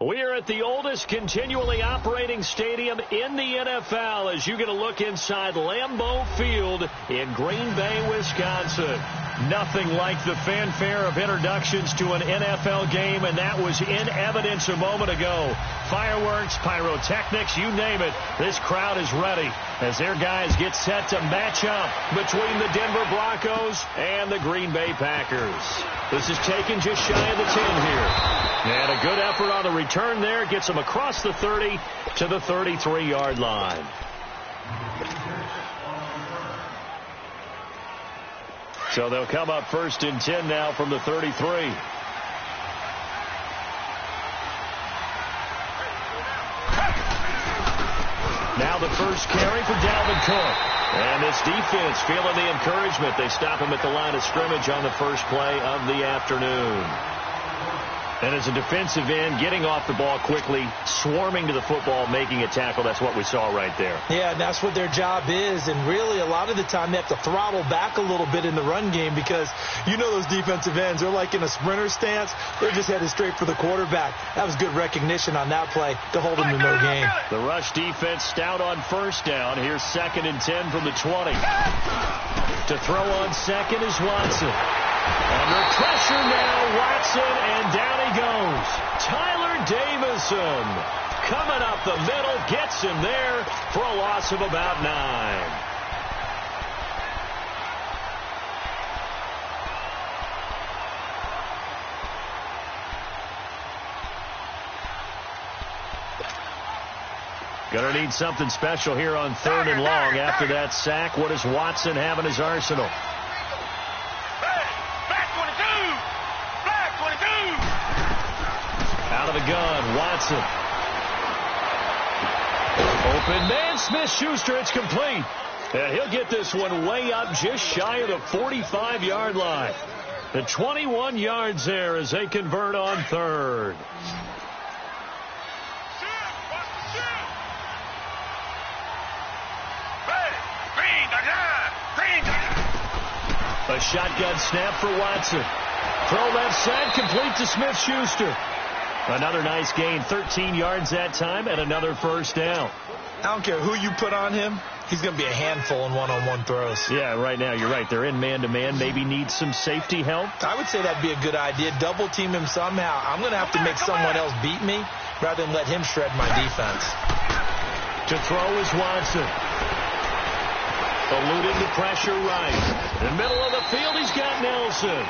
We are at the oldest continually operating stadium in the NFL as you get a look inside Lambeau Field in Green Bay, Wisconsin. Nothing like the fanfare of introductions to an NFL game, and that was in evidence a moment ago. Fireworks, pyrotechnics, you name it. This crowd is ready as their guys get set to match up between the Denver Broncos and the Green Bay Packers. This is taken just shy of the 10 here. And a good effort on the return there gets them across the 30 to the 33-yard line. So they'll come up 1st and 10 now from the 33. Now the first carry for Dalvin Cook. And this defense feeling the encouragement. They stop him at the line of scrimmage on the first play of the afternoon. And as a defensive end, getting off the ball quickly, swarming to the football, making a tackle, that's what we saw right there. Yeah, and that's what their job is. And really, a lot of the time, they have to throttle back a little bit in the run game because you know those defensive ends, they're like in a sprinter stance. They're just headed straight for the quarterback. That was good recognition on that play to hold them to no gain. The rush defense stout on first down. Here's 2nd and 10 from the 20. To throw on second is Watson. Under pressure now, Watson, and down he goes. Tyler Davison coming up the middle, gets him there for a loss of about 9. Gonna need something special here on 3rd and long. After that sack, what does Watson have in his arsenal? Out of the gun, Watson. Open man, Smith-Schuster, it's complete. And he'll get this one way up just shy of the 45-yard line. The 21 yards there as they convert on 3rd. A shotgun snap for Watson. Throw left side, complete to Smith-Schuster. Another nice gain, 13 yards that time, and another first down. I don't care who you put on him. He's going to be a handful in one-on-one throws. Yeah, right now, you're right. They're in man-to-man. Maybe need some safety help. I would say that'd be a good idea. Double team him somehow. I'm going to have to make someone else beat me rather than let him shred my defense. To throw is Watson. Eluding the pressure right. In the middle of the field, he's got Nelson.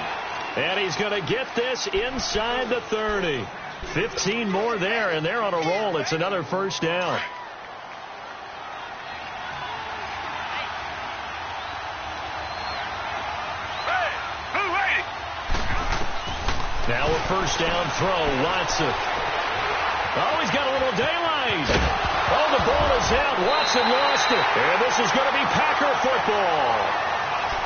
And he's going to get this inside the 30. 15 more there, and they're on a roll. It's another first down. Now a first down throw, Watson. Oh, he's got a little daylight. Oh, the ball is out. Watson lost it. And this is going to be Packer football.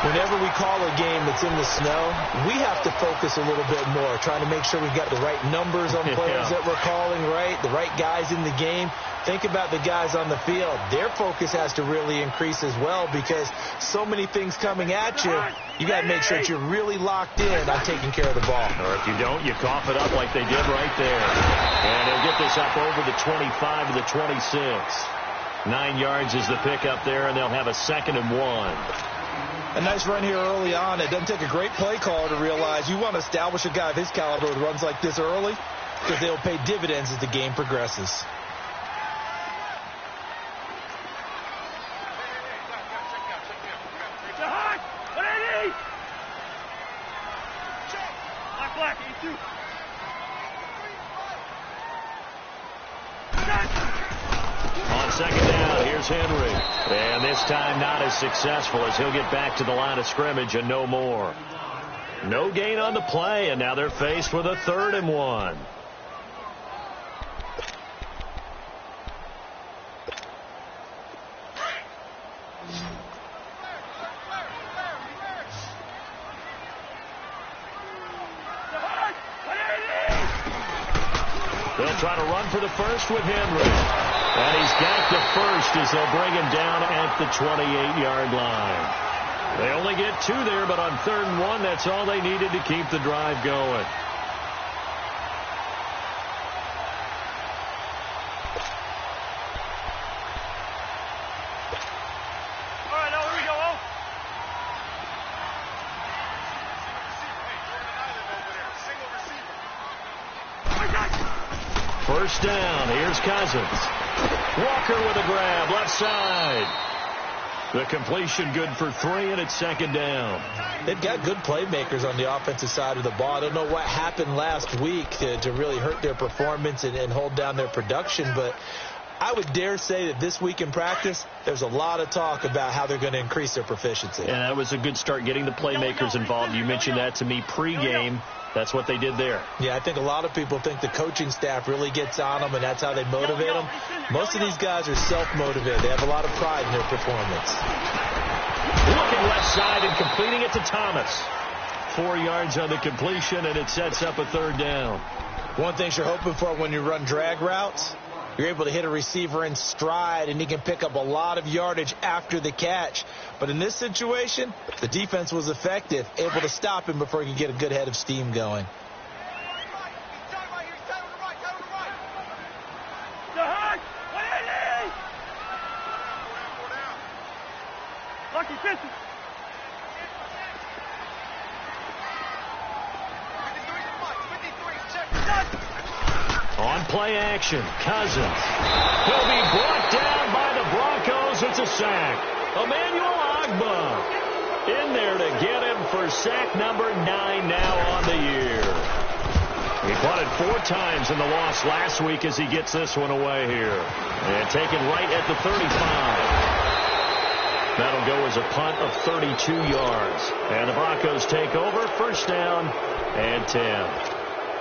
Whenever we call a game that's in the snow, we have to focus a little bit more, trying to make sure we've got the right numbers on players that we're calling, right? The right guys in the game. Think about the guys on the field. Their focus has to really increase as well because so many things coming at you. You got to make sure that you're really locked in on taking care of the ball. Or if you don't, you cough it up like they did right there. And they'll get this up over the 25 to the 26. 9 yards is the pickup there, and they'll have a 2nd and 1. A nice run here early on. It doesn't take a great play caller to realize you want to establish a guy of his caliber with runs like this early because they'll pay dividends as the game progresses. On 2nd down, here's Henry. And this time not as successful as he'll get back to the line of scrimmage and no more. No gain on the play, and now they're faced with a 3rd and 1. They'll try to run for the first with Henry. And he's got the first as they'll bring him down at the 28-yard line. They only get 2 there, but on 3rd and 1, that's all they needed to keep the drive going. First down. Here's Cousins. Walker with a grab. Left side. The completion good for 3, and it's second down. They've got good playmakers on the offensive side of the ball. I don't know what happened last week to really hurt their performance and hold down their production, but I would dare say that this week in practice, there's a lot of talk about how they're going to increase their proficiency. And that was a good start, getting the playmakers involved. You mentioned that to me pregame. That's what they did there. Yeah, I think a lot of people think the coaching staff really gets on them, and that's how they motivate them. Most of these guys are self-motivated. They have a lot of pride in their performance. Looking left side and completing it to Thomas. 4 yards on the completion, and it sets up a third down. One thing you're hoping for when you run drag routes, you're able to hit a receiver in stride, and he can pick up a lot of yardage after the catch. But in this situation, the defense was effective, able to stop him before he could get a good head of steam going. On play action, Cousins. He'll be brought down by the Broncos. It's a sack. Emmanuel Ogbah in there to get him for sack number 9 now on the year. He punted 4 times in the loss last week as he gets this one away here. And taken right at the 35. That'll go as a punt of 32 yards. And the Broncos take over. First down and 10.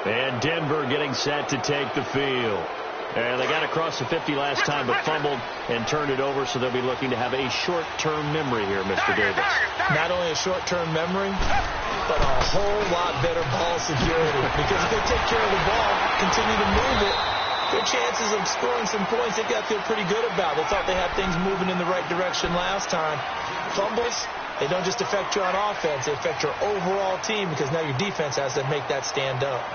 And Denver getting set to take the field. And they got across the 50 last time, but fumbled and turned it over, so they'll be looking to have a short-term memory here, Mr. Davis. Not only a short-term memory, but a whole lot better ball security. Because if they take care of the ball, continue to move it, their chances of scoring some points, they've got to feel pretty good about. They thought they had things moving in the right direction last time. Fumbles, they don't just affect you on offense, they affect your overall team, because now your defense has to make that stand up.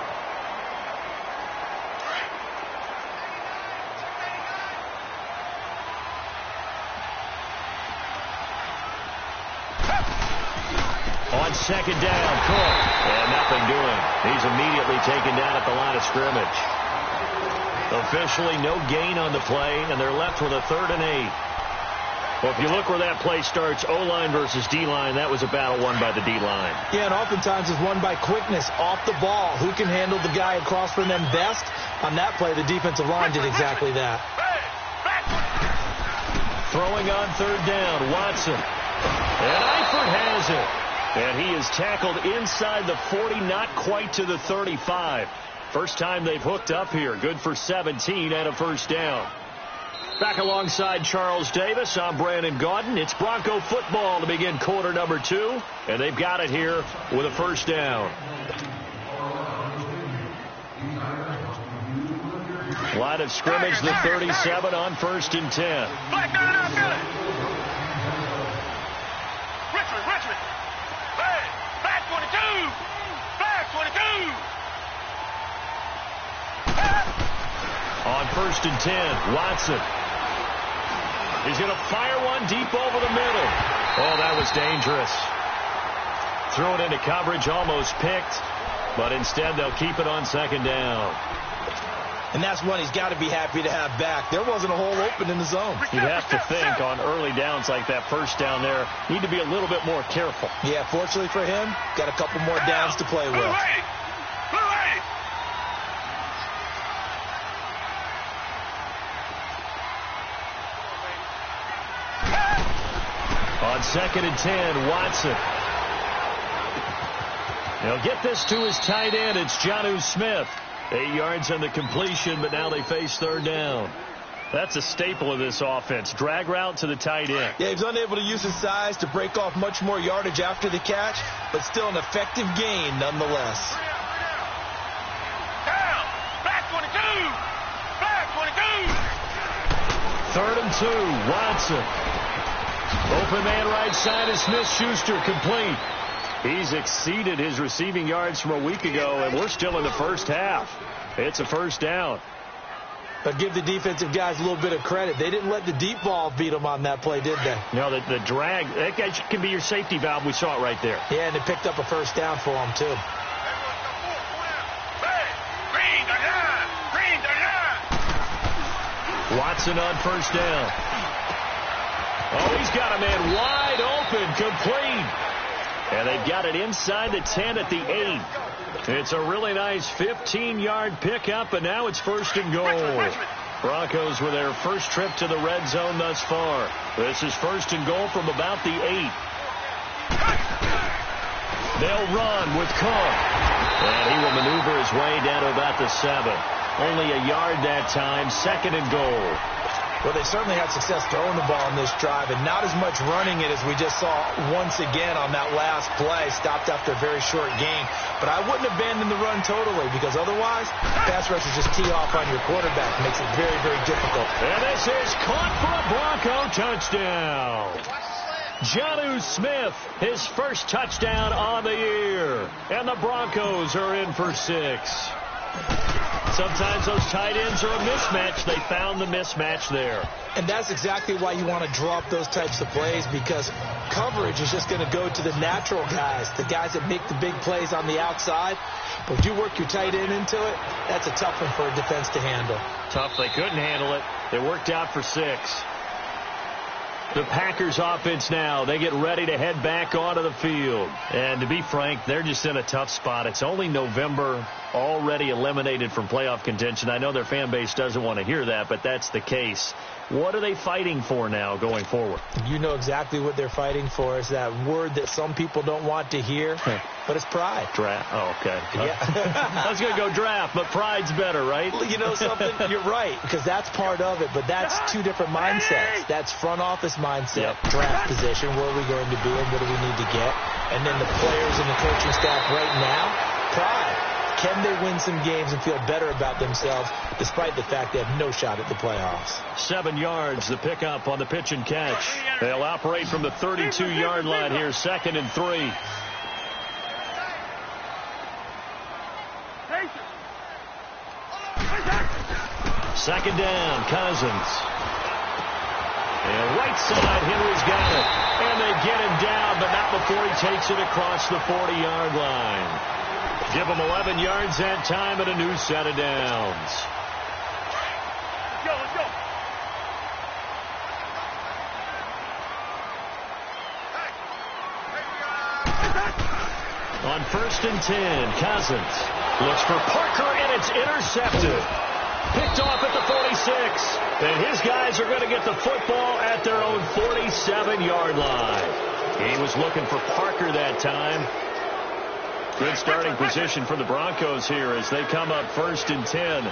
On second down, Cook. And nothing doing. He's immediately taken down at the line of scrimmage. Officially no gain on the play, and they're left with a 3rd and 8. Well, if you look where that play starts, O-line versus D-line, that was a battle won by the D-line. Yeah, and oftentimes it's won by quickness off the ball. Who can handle the guy across from them best? On that play, the defensive line did exactly that. Throwing on 3rd down, Watson. And Eifert has it. And he is tackled inside the 40, not quite to the 35. First time they've hooked up here. Good for 17 and a first down. Back alongside Charles Davis, I'm Brandon Gaudin. It's Bronco football to begin quarter number 2. And they've got it here with a first down. Line of scrimmage, the 37 on 1st and 10. Richmond. Hey, back 22. Back 22. On 1st and 10, Watson. He's going to fire one deep over the middle. Oh, that was dangerous. Threw it into coverage, almost picked, but instead they'll keep it on 2nd down. And that's one he's got to be happy to have back. There wasn't a hole open in the zone. You'd have to think on early downs like that first down there, need to be a little bit more careful. Yeah, fortunately for him, got a couple more downs to play with. On 2nd and 10, Watson. He'll get this to his tight end. It's Jonnu Smith. 8 yards on the completion, but now they face 3rd down. That's a staple of this offense. Drag route to the tight end. Yeah, he's unable to use his size to break off much more yardage after the catch, but still an effective gain nonetheless. Down. Back 22. Back 22. 3rd and 2, Watson. Open man right side is Smith-Schuster, complete. He's exceeded his receiving yards from a week ago, and we're still in the first half. It's a first down. But give the defensive guys a little bit of credit. They didn't let the deep ball beat them on that play, did they? No, the drag, that guy can be your safety valve. We saw it right there. Yeah, and they picked up a first down for them, too. Green, 39. Green, 39. Watson on first down. Oh, he's got a man wide open, complete. And they've got it inside the 10 at the 8. It's a really nice 15-yard pickup, and now it's first and goal. Broncos with their first trip to the red zone thus far. This is first and goal from about the 8. They'll run with Cook. And he will maneuver his way down to about the 7. Only a yard that time, second and goal. Well, they certainly had success throwing the ball in this drive, and not as much running it as we just saw once again on that last play. Stopped after a very short gain. But I wouldn't abandon the run totally, because otherwise, pass rushers just tee off on your quarterback. It makes it very, very difficult. And this is caught for a Bronco touchdown. Jonnu Smith, his first touchdown on the year. And the Broncos are in for 6. Sometimes those tight ends are a mismatch. They found the mismatch there. And that's exactly why you want to drop those types of plays, because coverage is just going to go to the natural guys, the guys that make the big plays on the outside. But if you work your tight end into it, that's a tough one for a defense to handle. Tough. They couldn't handle it. It worked out for 6. The Packers offense now, they get ready to head back onto the field. And to be frank, they're just in a tough spot. It's only November, already eliminated from playoff contention. I know their fan base doesn't want to hear that, but that's the case. What are they fighting for now going forward? You know exactly what they're fighting for. Is that word that some people don't want to hear, but it's pride. Draft. Oh, okay. Yeah. I was going to go draft, but pride's better, right? You know something? You're right, because that's part of it, but that's two different mindsets. That's front office mindset, draft position, where are we going to be and what do we need to get? And then the players and the coaching staff right now, pride. Can they win some games and feel better about themselves despite the fact they have no shot at the playoffs? 7 yards, the pickup on the pitch and catch. They'll operate from the 32-yard line here, second and 3. Second down, Cousins. And right side, Henry's got it. And they get him down, but not before he takes it across the 40-yard line. Give him 11 yards that time and a new set of downs. Let's go. On first and 10, Cousins looks for Parker, and it's intercepted. Picked off at the 46. And his guys are going to get the football at their own 47-yard line. He was looking for Parker that time. Good starting position for the Broncos here as they come up first and 10.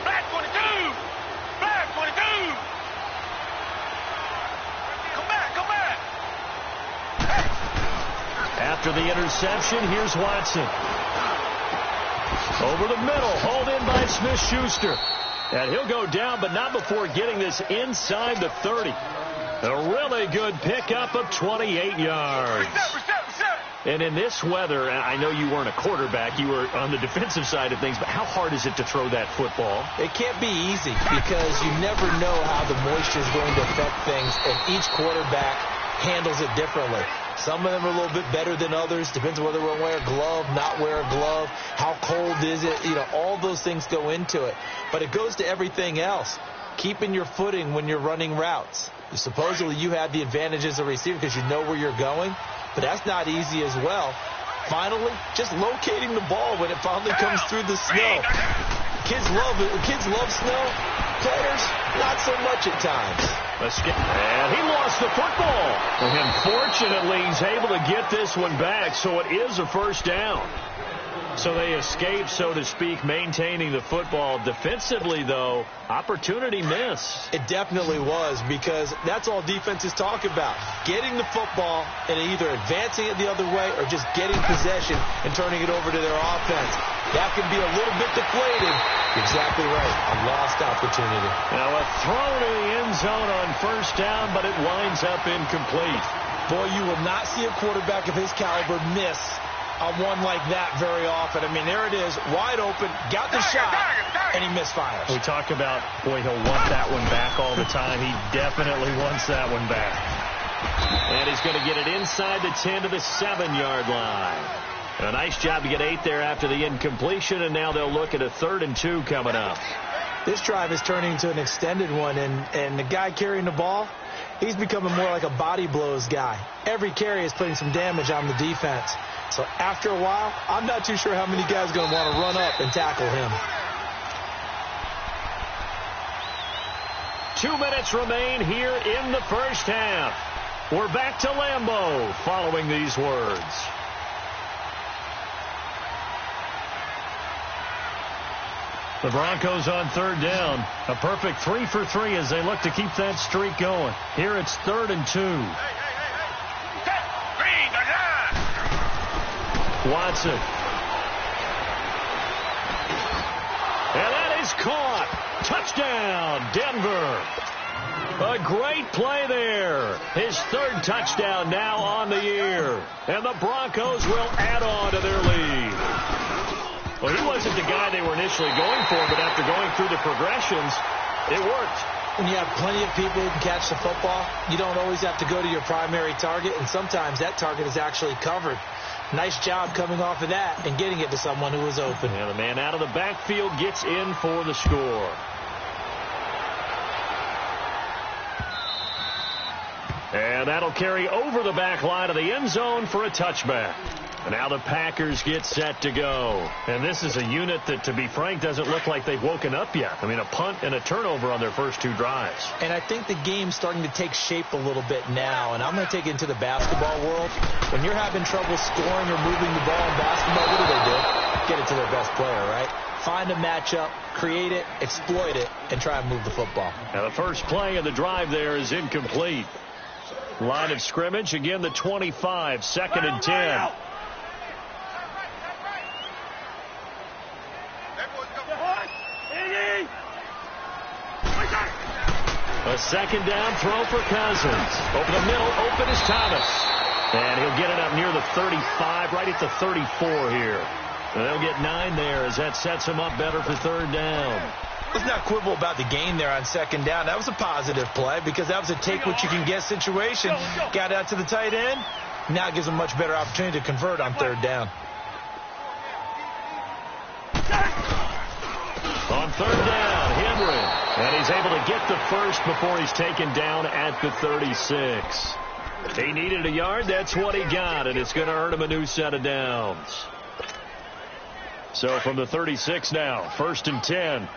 Back 22. Back 22. Come back. After the interception, here's Watson. Over the middle, hauled in by Smith-Schuster. And he'll go down, but not before getting this inside the 30. A really good pickup of 28 yards. And in this weather, I know you weren't a quarterback. You were on the defensive side of things, but how hard is it to throw that football? It can't be easy because you never know how the moisture is going to affect things, and each quarterback handles it differently. Some of them are a little bit better than others. Depends on whether we'll wear a glove, not wear a glove. How cold is it? You know, all those things go into it. But it goes to everything else. Keeping your footing when you're running routes. Supposedly you have the advantage as a receiver because you know where you're going, but that's not easy as well. Finally, just locating the ball when it finally comes through the snow. Kids love it. Kids love snow. Players, not so much at times. And he lost the football. And fortunately, he's able to get this one back, so it is a first down. So they escape, so to speak, maintaining the football. Defensively, though, opportunity miss. It definitely was, because that's all defenses talk about. Getting the football and either advancing it the other way or just getting possession and turning it over to their offense. That can be a little bit deflated. Exactly right. A lost opportunity. Now a throw to the end zone on first down, but it winds up incomplete. Boy, you will not see a quarterback of his caliber miss on one like that very often. I mean, there it is, wide open, got the shot, and he misfires. We talk about, boy, he'll want that one back all the time. He definitely wants that one back. And he's going to get it inside the 10 to the 7-yard line. A nice job to get 8 there after the incompletion, and now they'll look at a 3rd and 2 coming up. This drive is turning into an extended one, and the guy carrying the ball, he's becoming more like a body blows guy. Every carry is putting some damage on the defense. So after a while, I'm not too sure how many guys are going to want to run up and tackle him. 2 minutes remain here in the first half. We're back to Lambeau following these words. The Broncos on 3rd down. A perfect 3 for 3 as they look to keep that streak going. Here it's 3rd and 2. Watson. And that is caught. Touchdown, Denver. A great play there. His 3rd touchdown now on the year. And the Broncos will add on to their lead. Well, he wasn't the guy they were initially going for, but after going through the progressions, it worked. When you have plenty of people who can catch the football, you don't always have to go to your primary target, and sometimes that target is actually covered. Nice job coming off of that and getting it to someone who was open. And the man out of the backfield gets in for the score. And that'll carry over the back line of the end zone for a touchback. And now the Packers get set to go. And this is a unit that, to be frank, doesn't look like they've woken up yet. I mean, a punt and a turnover on their first 2 drives. And I think the game's starting to take shape a little bit now. And I'm going to take it into the basketball world. When you're having trouble scoring or moving the ball in basketball, what do? Get it to their best player, right? Find a matchup, create it, exploit it, and try and move the football. Now the first play of the drive there is incomplete. Line of scrimmage, again the 25, 2nd and 10. A 2nd down throw for Cousins. Over the middle, open is Thomas. And he'll get it up near the 35, right at the 34 here. And they'll get 9 there as that sets him up better for 3rd down. Let's not quibble about the gain there on 2nd down. That was a positive play because that was a take-what-you-can-get situation. Got out to the tight end. Now it gives them a much better opportunity to convert on 3rd down. On 3rd down, Henry. And he's able to get the first before he's taken down at the 36. He needed a yard. That's what he got, and it's going to earn him a new set of downs. So from the 36 now, 1st and 10.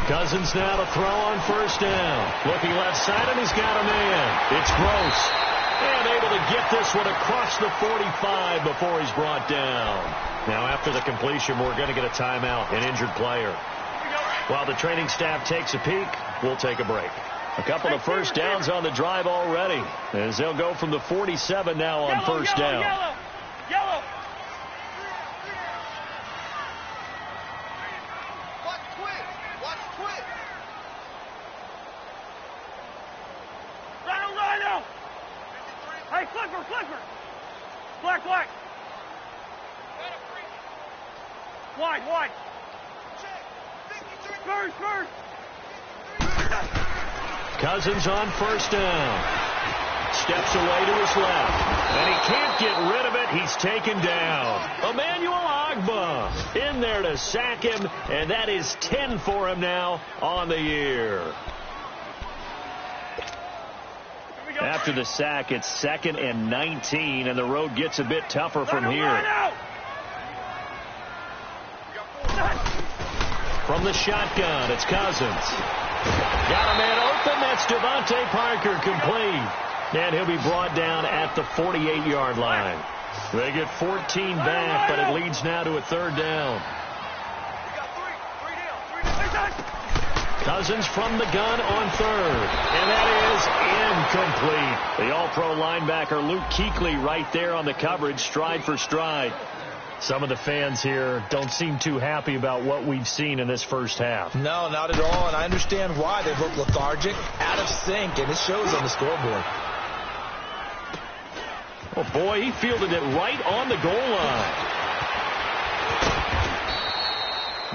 Cousins now to throw on 1st down. Looking left side, and he's got a man. It's Gross. And able to get this one across the 45 before he's brought down. Now after the completion, we're going to get a timeout, an injured player. While the training staff takes a peek, we'll take a break. A couple of 1st downs on the drive already, as they'll go from the 47 now on 1st down. Yellow. Watch quick. Rhino. Hey, Clipper. Black. Wide. First. Cousins on 1st down. Steps away to his left. And he can't get rid of it. He's taken down. Emmanuel Ogbah in there to sack him. And that is 10 for him now on the year. After the sack, it's 2nd and 19. And the road gets a bit tougher from here. From the shotgun, it's Cousins. Got a man open. That's Devontae Parker complete. And he'll be brought down at the 48-yard line. They get 14 back, but it leads now to a 3rd down. Cousins from the gun on 3rd. And that is incomplete. The all-pro linebacker Luke Kuechly right there on the coverage, stride for stride. Some of the fans here don't seem too happy about what we've seen in this first half. No, not at all, and I understand why. They've looked lethargic, out of sync, and it shows on the scoreboard. Oh, boy, he fielded it right on the goal line.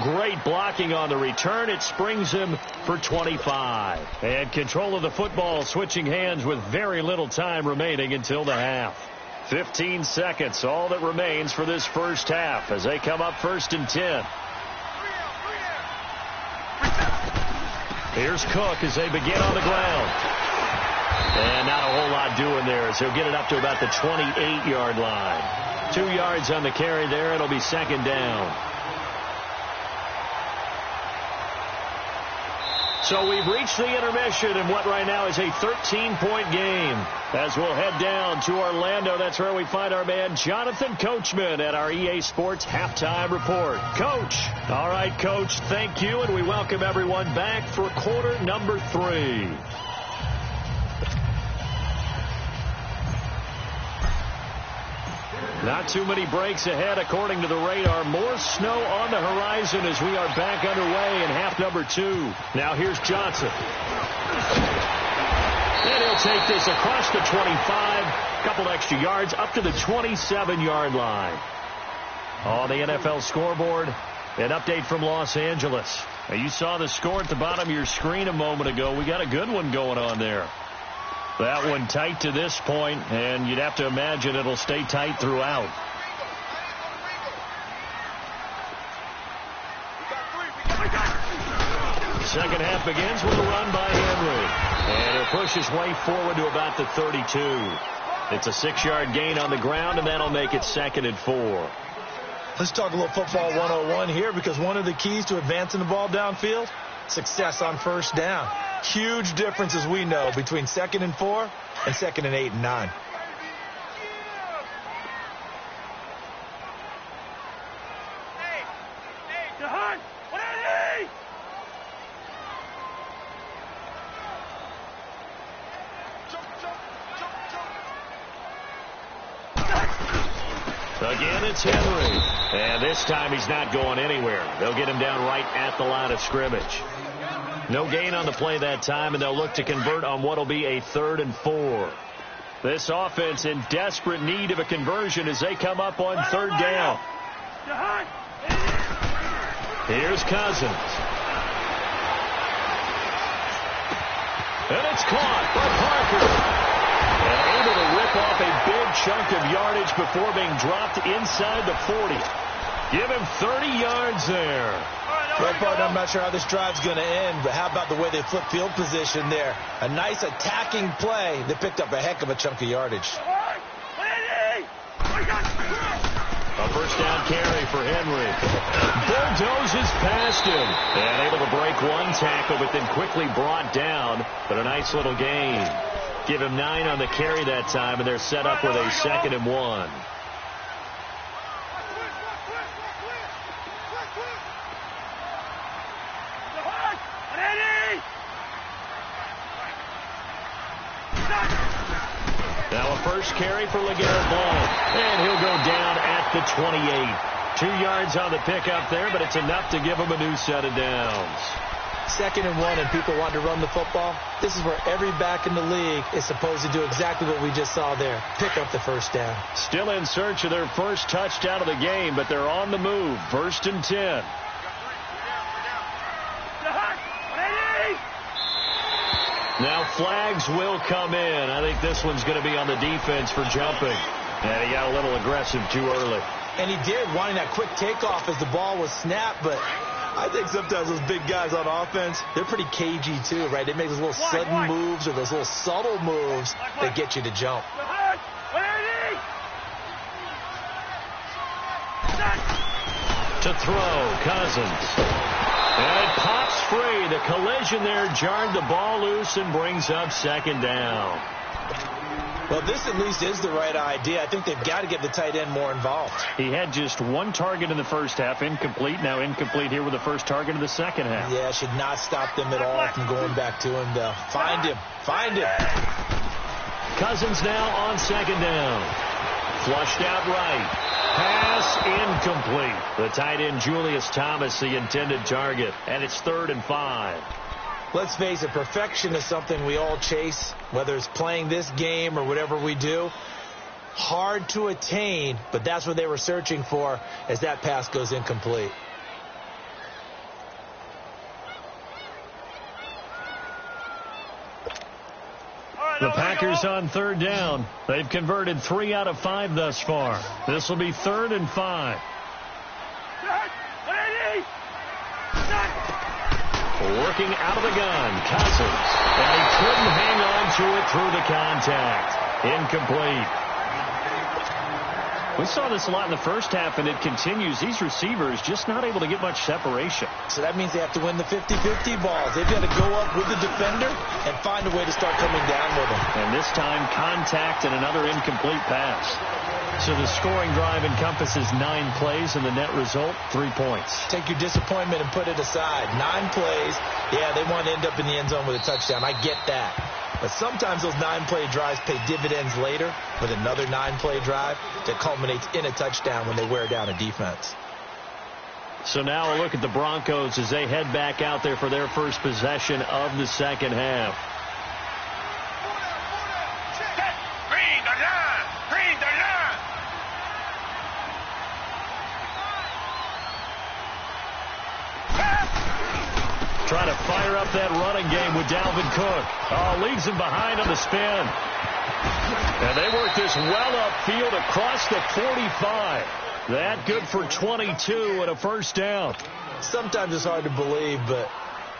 Great blocking on the return. It springs him for 25. And control of the football switching hands with very little time remaining until the half. 15 seconds, all that remains for this first half as they come up 1st and 10. Here's Cook as they begin on the ground. And not a whole lot doing there as he'll get it up to about the 28-yard line. 2 yards on the carry there. It'll be 2nd down. So we've reached the intermission in what right now is a 13-point game. As we'll head down to Orlando, that's where we find our man Jonathan Coachman at our EA Sports Halftime Report. Coach. All right, Coach, thank you, and we welcome everyone back for quarter number 3. Not too many breaks ahead according to the radar. More snow on the horizon as we are back underway in half number 2. Now here's Johnson. And he'll take this across the 25. Couple extra yards up to the 27-yard line. On the NFL scoreboard, an update from Los Angeles. Now you saw the score at the bottom of your screen a moment ago. We got a good one going on there. That one tight to this point, and you'd have to imagine it'll stay tight throughout. Second half begins with a run by Henry. And he'll push his way forward to about the 32. It's a 6-yard gain on the ground, and that'll make it 2nd and 4. Let's talk a little football 101 here, because one of the keys to advancing the ball downfield, success on first down. Huge difference, as we know, between 2nd and 4 and 2nd and 8 and 9. Again, it's Henry. And this time he's not going anywhere. They'll get him down right at the line of scrimmage. No gain on the play that time, and they'll look to convert on what will be a 3rd and 4. This offense in desperate need of a conversion as they come up on 3rd down. Here's Cousins. And it's caught by Parker. And able to rip off a big chunk of yardage before being dropped inside the 40. Give him 30 yards there. Well, partner, I'm not sure how this drive's going to end, but how about the way they flip field position there? A nice attacking play. They picked up a heck of a chunk of yardage. A first down carry for Henry. Bulldozes past him. And able to break one tackle, but then quickly brought down. But a nice little gain. Give him 9 on the carry that time, and they're set up with a 2nd and 1. Now a first carry for LeGarrette Blount. And he'll go down at the 28. 2 yards on the pickup there, but it's enough to give him a new set of downs. 2nd and 1, and people want to run the football. This is where every back in the league is supposed to do exactly what we just saw there. Pick up the first down. Still in search of their first touchdown of the game, but they're on the move. 1st and 10. Now flags will come in. I think this one's going to be on the defense for jumping. And he got a little aggressive too early. And he did, wanting that quick takeoff as the ball was snapped, but I think sometimes those big guys on offense, they're pretty cagey too, right? They make those little sudden moves or those little subtle moves that get you to jump. To throw, Cousins. And it pops free. The collision there jarred the ball loose and brings up 2nd down. Well, this at least is the right idea. I think they've got to get the tight end more involved. He had just 1 target in the first half, incomplete. Now incomplete here with the first target of the second half. Yeah, should not stop them at all from going back to him, though. Find him. Find him. Cousins now on 2nd down. Flushed out right. Pass incomplete. The tight end Julius Thomas, the intended target. And it's 3rd and 5. Let's face it, perfection is something we all chase, whether it's playing this game or whatever we do. Hard to attain, but that's what they were searching for as that pass goes incomplete. The Packers on third down. They've converted 3 out of 5 thus far. This will be 3rd and 5. Working out of the gun, Cousins. And he couldn't hang on to it through the contact. Incomplete. We saw this a lot in the first half, and it continues. These receivers just not able to get much separation. So that means they have to win the 50-50 balls. They've got to go up with the defender and find a way to start coming down with them. And this time, contact and another incomplete pass. So the scoring drive encompasses 9 plays, and the net result, 3 points. Take your disappointment and put it aside. 9 plays. Yeah, they want to end up in the end zone with a touchdown. I get that. But sometimes those 9-play drives pay dividends later with another 9-play drive that culminates in a touchdown when they wear down a defense. So now a look at the Broncos as they head back out there for their first possession of the second half. Trying to fire up that running game with Dalvin Cook. Oh, leaves him behind on the spin. And they work this well upfield across the 45. That good for 22 and a first down. Sometimes it's hard to believe, but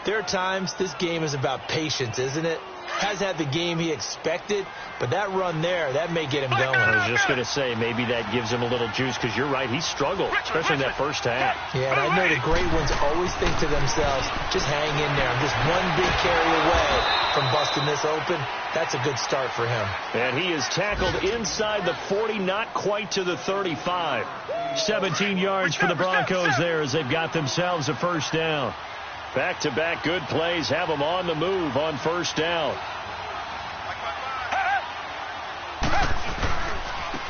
there are times this game is about patience, isn't it? Has had the game he expected, but that run there, that may get him going. I was just going to say, maybe that gives him a little juice, because you're right, he struggled, especially in that first half. Yeah, and I know the great ones always think to themselves, just hang in there. I'm just one big carry away from busting this open. That's a good start for him. And he is tackled inside the 40, not quite to the 35. 17 yards for the Broncos there as they've got themselves a first down. Back-to-back good plays have them on the move on first down.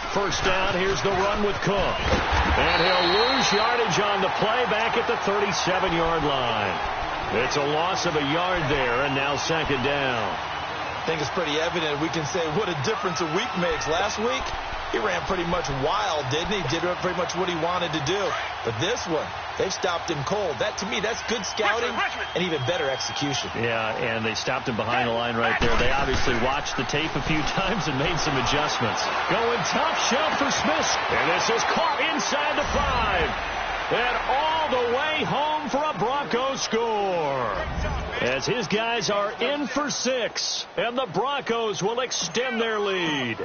First down, here's the run with Cook. And he'll lose yardage on the play back at the 37-yard line. It's a loss of a yard there, and now second down. I think it's pretty evident. We can say what a difference a week makes. Last week, he ran pretty much wild, didn't he? Did pretty much what he wanted to do. But this one, they've stopped him cold. That, to me, that's good scouting and even better execution. Yeah, and they stopped him behind the line right there. They obviously watched the tape a few times and made some adjustments. Going top shelf for Smith. And this is caught inside the 5. And all the way home for a Broncos score. As his guys are in for 6. And the Broncos will extend their lead.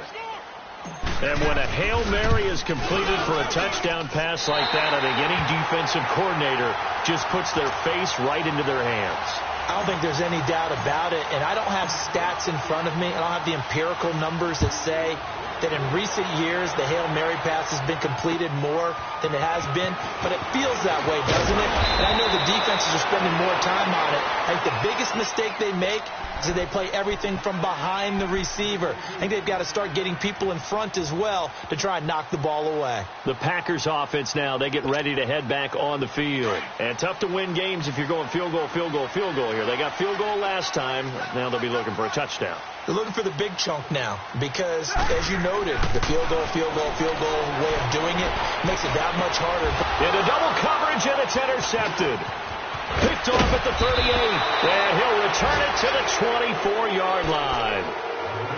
And when a Hail Mary is completed for a touchdown pass like that, I think any defensive coordinator just puts their face right into their hands. I don't think there's any doubt about it. And I don't have stats in front of me. I don't have the empirical numbers that say that in recent years the Hail Mary pass has been completed more than it has been. But it feels that way, doesn't it? And I know the defenses are spending more time on it. I think the biggest mistake they make is that they play everything from behind the receiver. I think they've got to start getting people in front as well to try and knock the ball away. The Packers offense now, they get ready to head back on the field. And tough to win games if you're going field goal, field goal, field goal here. They got field goal last time. Now they'll be looking for a touchdown. They're looking for the big chunk now because, as you noted, the field goal way of doing it makes it that much harder. Into double coverage, and it's intercepted. Picked off at the 38, and he'll return it to the 24-yard line.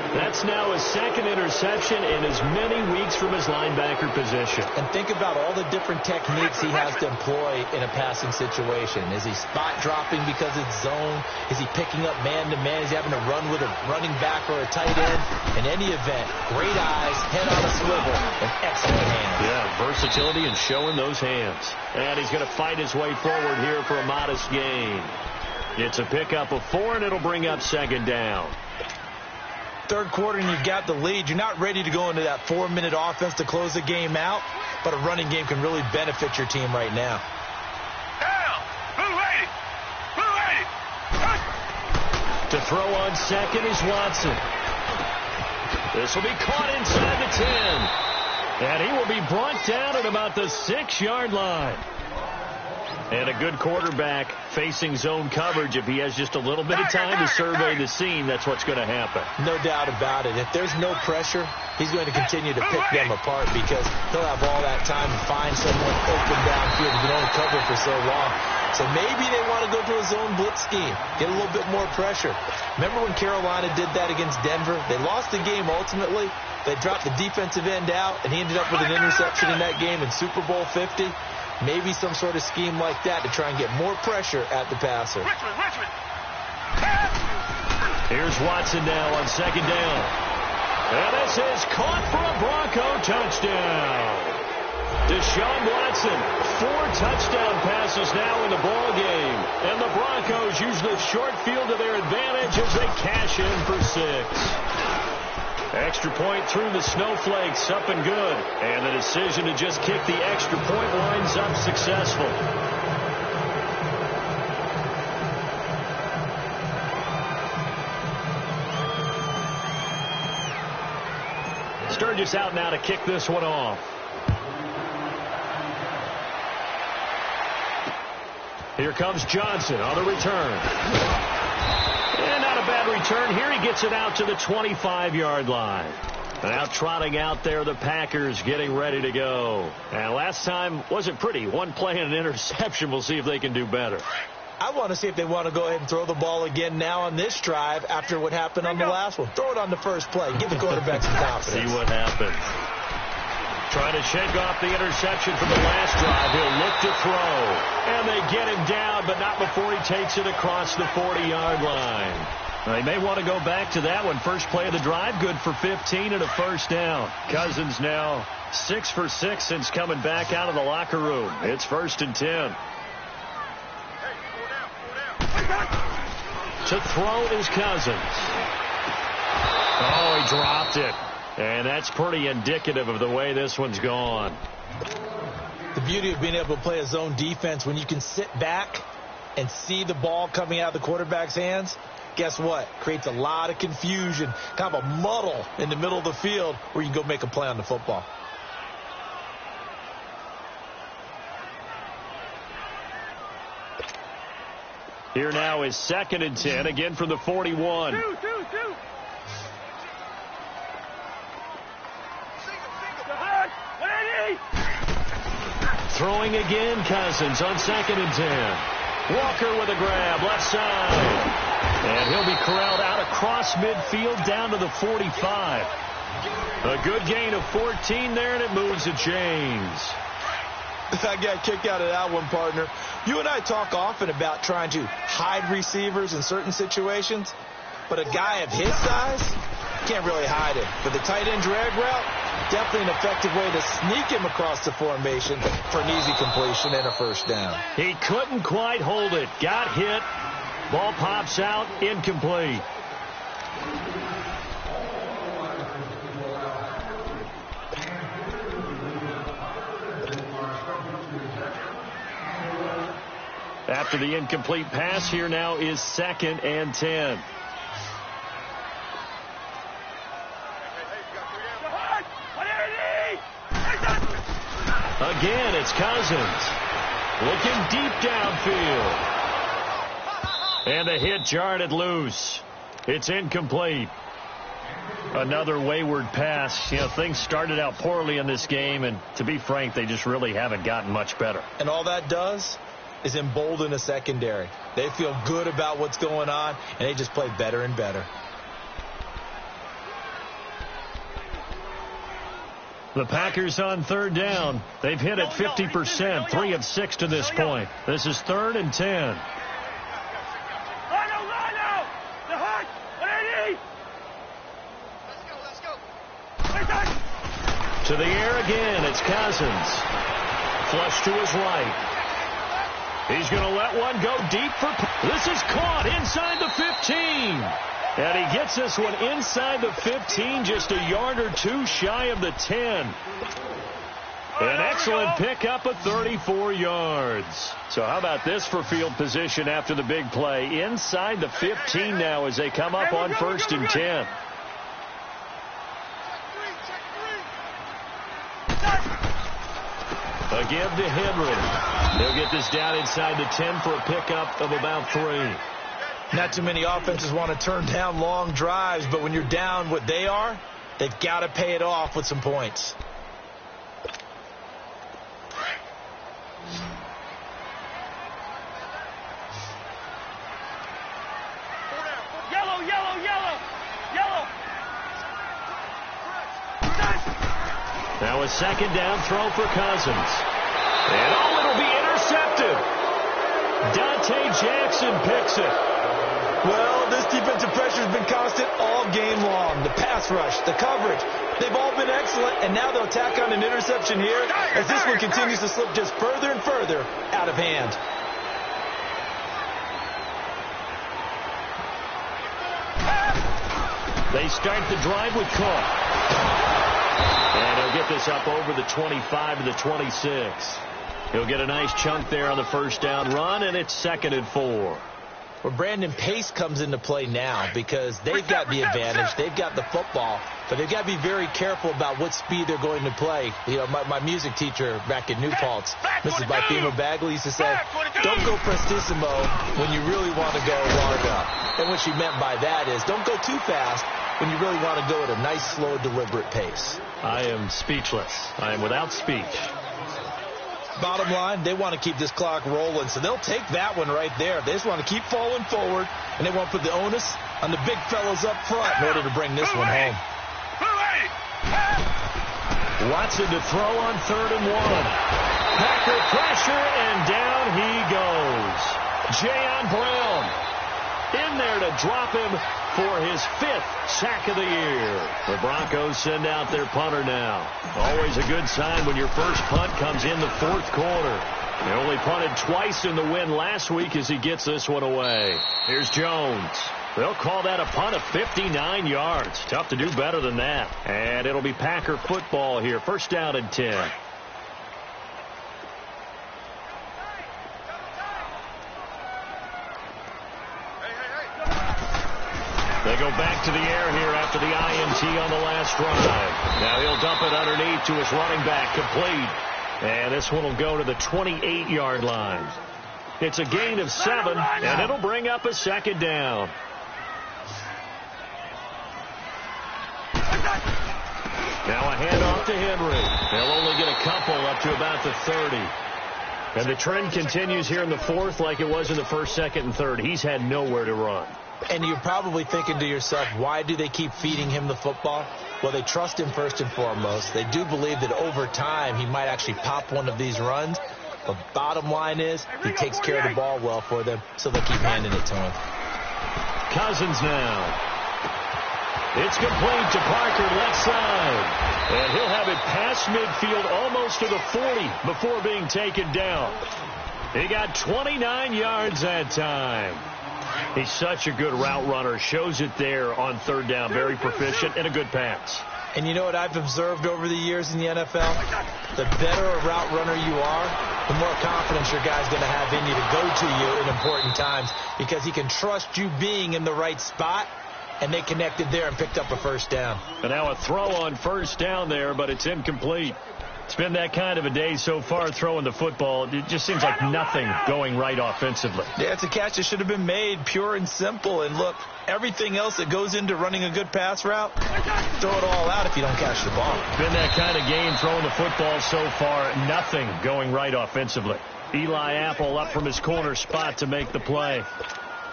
That's now his second interception in as many weeks from his linebacker position. And think about all the different techniques he has to employ in a passing situation. Is he spot dropping because it's zone? Is he picking up man-to-man? Is he having to run with a running back or a tight end? In any event, great eyes, head on a swivel, and excellent hands. Yeah, versatility and showing those hands. And he's going to fight his way forward here for a modest gain. It's a pickup of 4, and it'll bring up second down. Third quarter and you've got the lead. You're not ready to go into that 4-minute offense to close the game out, but a running game can really benefit your team right now. Down! Who ready? Who ready? To throw on second is Watson. This will be caught inside the 10. And he will be brought down at about the 6-yard line. And a good quarterback facing zone coverage. If he has just a little bit of time to survey the scene, that's what's going to happen. No doubt about it. If there's no pressure, he's going to continue to pick them apart because he'll have all that time to find someone open downfield. You can only cover for so long. So maybe they want to go to a zone blitz scheme, get a little bit more pressure. Remember when Carolina did that against Denver? They lost the game ultimately. They dropped the defensive end out, and he ended up with an interception in that game in Super Bowl 50. Maybe some sort of scheme like that to try and get more pressure at the passer. Richmond. Here's Watson now on second down. And this is caught for a Bronco touchdown. Deshaun Watson, 4 touchdown passes now in the ball game. And the Broncos use the short field to their advantage as they cash in for 6. Extra point through the snowflakes, up and good. And the decision to just kick the extra point winds up successful. Sturgis out now to kick this one off. Here comes Johnson on the return. And not a bad return here. He gets it out to the 25-yard line. Now trotting out there, the Packers getting ready to go. And last time wasn't pretty. One play and an interception. We'll see if they can do better. I want to see if they want to go ahead and throw the ball again now on this drive after what happened on the last one. Throw it on the first play. Give the quarterback some confidence. See what happens. Trying to shake off the interception from the last drive. He'll look to throw. And they get him down, but not before he takes it across the 40-yard line. They may want to go back to that one. First play of the drive, good for 15 and a first down. Cousins now 6 for 6 since coming back out of the locker room. It's 1st and 10. To throw is Cousins. Oh, he dropped it. And that's pretty indicative of the way this one's gone. The beauty of being able to play a zone defense when you can sit back and see the ball coming out of the quarterback's hands, guess what? Creates a lot of confusion, kind of a muddle in the middle of the field where you can go make a play on the football. Here now is 2nd and 10, again from the 41. Throwing again, Cousins on 2nd and 10. Walker with a grab, left side. And he'll be corralled out across midfield down to the 45. A good gain of 14 there, and it moves the chains. I got kicked out of that one, partner. You and I talk often about trying to hide receivers in certain situations, but a guy of his size can't really hide him. But the tight end drag route, definitely an effective way to sneak him across the formation for an easy completion and a first down. He couldn't quite hold it. Got hit. Ball pops out. Incomplete. After the incomplete pass, here now is 2nd and 10. Again, it's Cousins. Looking deep downfield. And a hit jarred it loose. It's incomplete. Another wayward pass. You know, things started out poorly in this game, and to be frank, they just really haven't gotten much better. And all that does is embolden a secondary. They feel good about what's going on, and they just play better and better. The Packers on 3rd down. They've hit at 50%, 3 of 6 to this point. This is 3rd and 10. To the air again, it's Cousins. Flush to his right. He's going to let one go deep for... This is caught inside the 15. And he gets this one inside the 15, just a yard or two shy of the 10. An excellent pickup of 34 yards. So how about this for field position after the big play? Inside the 15 now as they come up on 1st and 10. A give to Henry. They'll get this down inside the 10 for a pickup of about 3. Not too many offenses want to turn down long drives, but when you're down what they are, they've got to pay it off with some points. Now a second down throw for Cousins. And it'll be intercepted. Dante Jackson picks it. Well, this defensive pressure has been constant all game long. The pass rush, the coverage, they've all been excellent, and now they'll tack on an interception here as this one continues to slip just further and further out of hand. They start the drive with Cook. And he'll get this up over the 25 to the 26. He'll get a nice chunk there on the first down run, and it's 2nd and 4. Well, Brandon, pace comes into play now because they've got the advantage. They've got the football, but they've got to be very careful about what speed they're going to play. You know, my music teacher back in New Paltz, Mrs. Bifema Bagley, used to say, don't go prestissimo when you really want to go larga. And what she meant by that is don't go too fast when you really want to go at a nice, slow, deliberate pace. I am speechless. I am without speech. Bottom line, they want to keep this clock rolling, so they'll take that one right there. They just want to keep falling forward, and they want to put the onus on the big fellas up front in order to bring this one home. Watson to throw on 3rd and 1. Packer pressure, and down he goes. Jayon Brown in there to drop him for his 5th sack of the year. The Broncos send out their punter now. Always a good sign when your first punt comes in the 4th quarter. He only punted twice in the win last week as he gets this one away. Here's Jones. They'll call that a punt of 59 yards. Tough to do better than that. And it'll be Packer football here. First down and 10. They go back to the air here after the INT on the last drive. Now he'll dump it underneath to his running back, complete. And this one will go to the 28-yard line. It's a gain of 7, and it'll bring up a 2nd down. Now a handoff to Henry. They'll only get a couple up to about the 30. And the trend continues here in the 4th like it was in the 1st, 2nd, and 3rd. He's had nowhere to run. And you're probably thinking to yourself, why do they keep feeding him the football? Well, they trust him first and foremost. They do believe that over time he might actually pop one of these runs. But bottom line is he takes care of the ball well for them, so they keep handing it to him. Cousins now. It's complete to Parker, left side. And he'll have it past midfield almost to the 40 before being taken down. He got 29 yards that time. He's such a good route runner. Shows it there on 3rd down. Very proficient and a good pass. And you know what I've observed over the years in the NFL? The better a route runner you are, the more confidence your guy's going to have in you to go to you in important times because he can trust you being in the right spot, and they connected there and picked up a first down. And now a throw on first down there, but it's incomplete. It's been that kind of a day so far throwing the football. It just seems like nothing going right offensively. Yeah, it's a catch that should have been made, pure and simple. And look, everything else that goes into running a good pass route, throw it all out if you don't catch the ball. Been that kind of game throwing the football so far. Nothing going right offensively. Eli Apple up from his corner spot to make the play.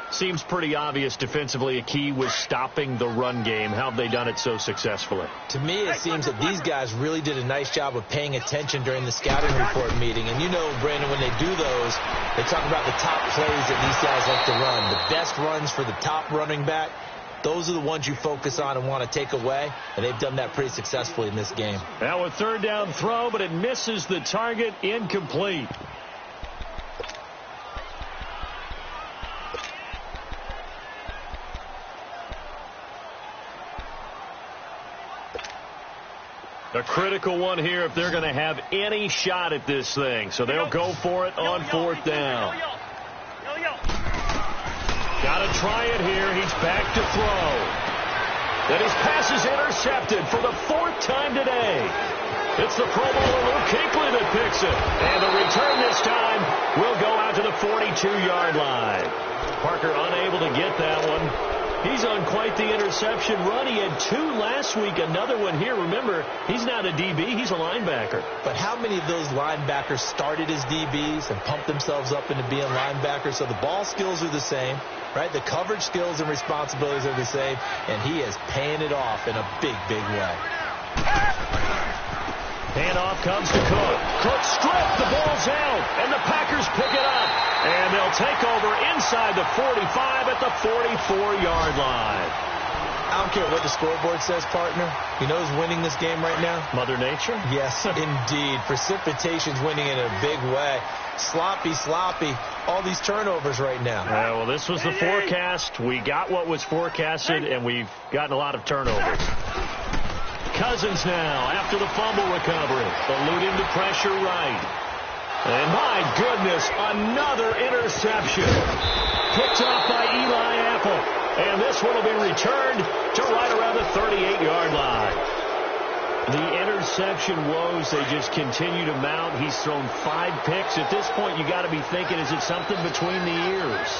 Seems pretty obvious defensively a key was stopping the run game. How have they done it so successfully? To me, it seems that these guys really did a nice job of paying attention during the scouting report meeting. And you know, Brandon, when they do those, they talk about the top plays that these guys like to run. The best runs for the top running back, those are the ones you focus on and want to take away. And they've done that pretty successfully in this game. Now a 3rd down throw, but it misses the target, incomplete. A critical one here if they're going to have any shot at this thing. So they'll go for it on 4th down. Got to try it here. He's back to throw. Then his pass is intercepted for the 4th time today. It's the Pro Bowler Luke Kuechly that picks it. And the return this time will go out to the 42-yard line. Parker unable to get that one. He's on quite the interception run. He had 2 last week, another one here. Remember, he's not a DB, he's a linebacker. But how many of those linebackers started as DBs and pumped themselves up into being linebackers? So the ball skills are the same, right? The coverage skills and responsibilities are the same, and he is paying it off in a big, big way. Handoff comes to Cook. Cook stripped. The ball's out. And the Packers pick it up. And they'll take over inside the 45 at the 44-yard line. I don't care what the scoreboard says, partner. You know who's winning this game right now? Mother Nature? Yes, indeed. Precipitation's winning in a big way. Sloppy. All these turnovers right now. Well, this was the forecast. We got what was forecasted, and we've gotten a lot of turnovers. Cousins now after the fumble recovery. Eluding the pressure right. And my goodness, another interception. Picked off by Eli Apple. And this one will be returned to right around the 38-yard line. The interception woes, they just continue to mount. He's thrown 5 picks. At this point, you got to be thinking, is it something between the ears?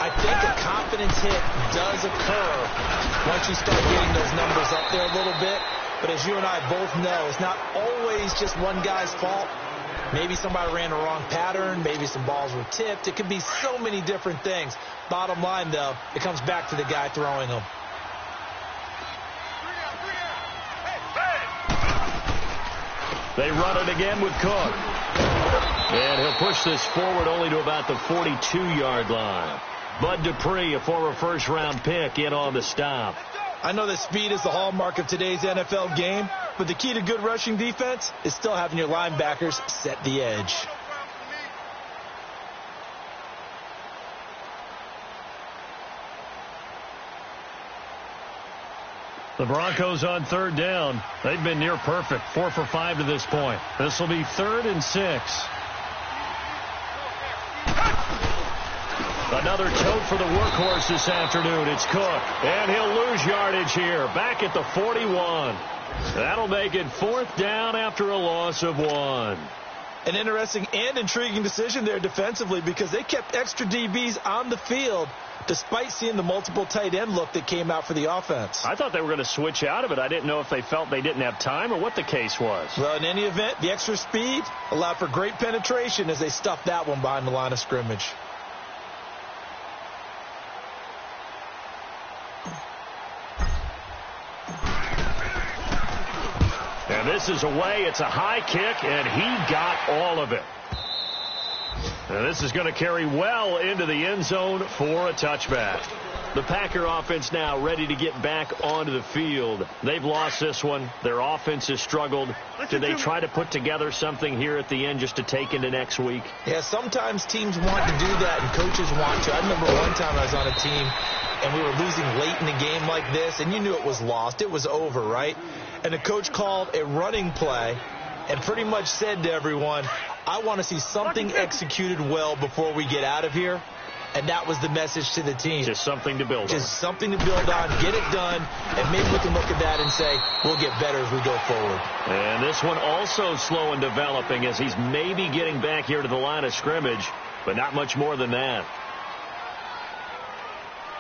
I think a confidence hit does occur once you start getting those numbers up there a little bit. But as you and I both know, it's not always just one guy's fault. Maybe somebody ran the wrong pattern. Maybe some balls were tipped. It could be so many different things. Bottom line, though, it comes back to the guy throwing them. They run it again with Cook. And he'll push this forward only to about the 42-yard line. Bud Dupree, a former first-round pick, in on the stop. I know that speed is the hallmark of today's NFL game, but the key to good rushing defense is still having your linebackers set the edge. The Broncos on third down. They've been near perfect. 4 for 5 to this point. This will be 3rd and 6. Another tote for the workhorse this afternoon. It's Cook. And he'll lose yardage here. Back at the 41. That'll make it 4th down after a loss of 1. An interesting and intriguing decision there defensively because they kept extra DBs on the field despite seeing the multiple tight end look that came out for the offense. I thought they were going to switch out of it. I didn't know if they felt they didn't have time or what the case was. Well, in any event, the extra speed allowed for great penetration as they stuffed that one behind the line of scrimmage. And this is away. It's a high kick, and he got all of it. And this is going to carry well into the end zone for a touchback. The Packer offense now ready to get back onto the field. They've lost this one. Their offense has struggled. Do they try to put together something here at the end just to take into next week? Yeah, sometimes teams want to do that, and coaches want to. I remember one time I was on a team, and we were losing late in the game like this, and you knew it was lost. It was over, right? And the coach called a running play and pretty much said to everyone, I want to see something executed well before we get out of here. And that was the message to the team. Just something to build on. Just something to build on, get it done, and maybe we can look at that and say, we'll get better as we go forward. And this one also slow in developing as he's maybe getting back here to the line of scrimmage, but not much more than that.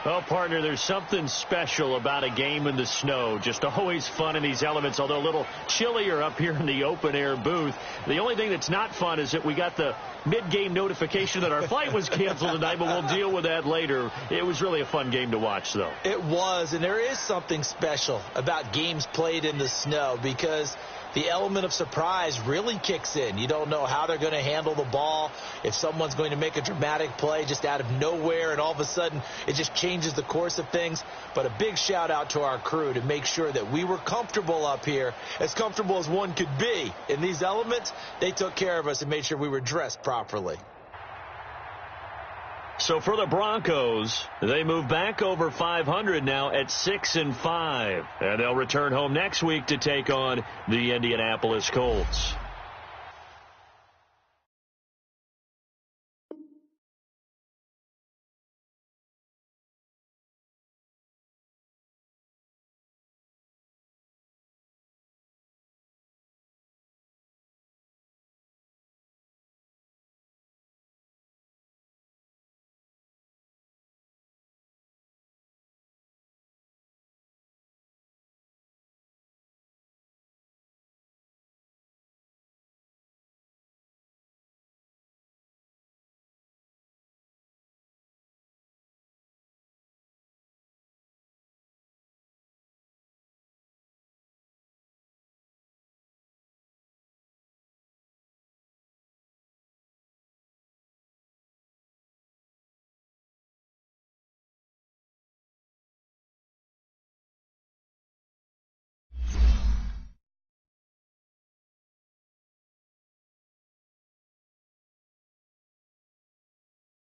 Well, partner, there's something special about a game in the snow. Just always fun in these elements, although a little chillier up here in the open-air booth. The only thing that's not fun is that we got the mid-game notification that our flight was canceled tonight, but we'll deal with that later. It was really a fun game to watch, though. It was, and there is something special about games played in the snow because the element of surprise really kicks in. You don't know how they're going to handle the ball, if someone's going to make a dramatic play just out of nowhere, and all of a sudden it just changes the course of things. But a big shout out to our crew to make sure that we were comfortable up here, as comfortable as one could be. In these elements, they took care of us and made sure we were dressed properly. So for the Broncos, they move back over 500 now at 6-5. And they'll return home next week to take on the Indianapolis Colts.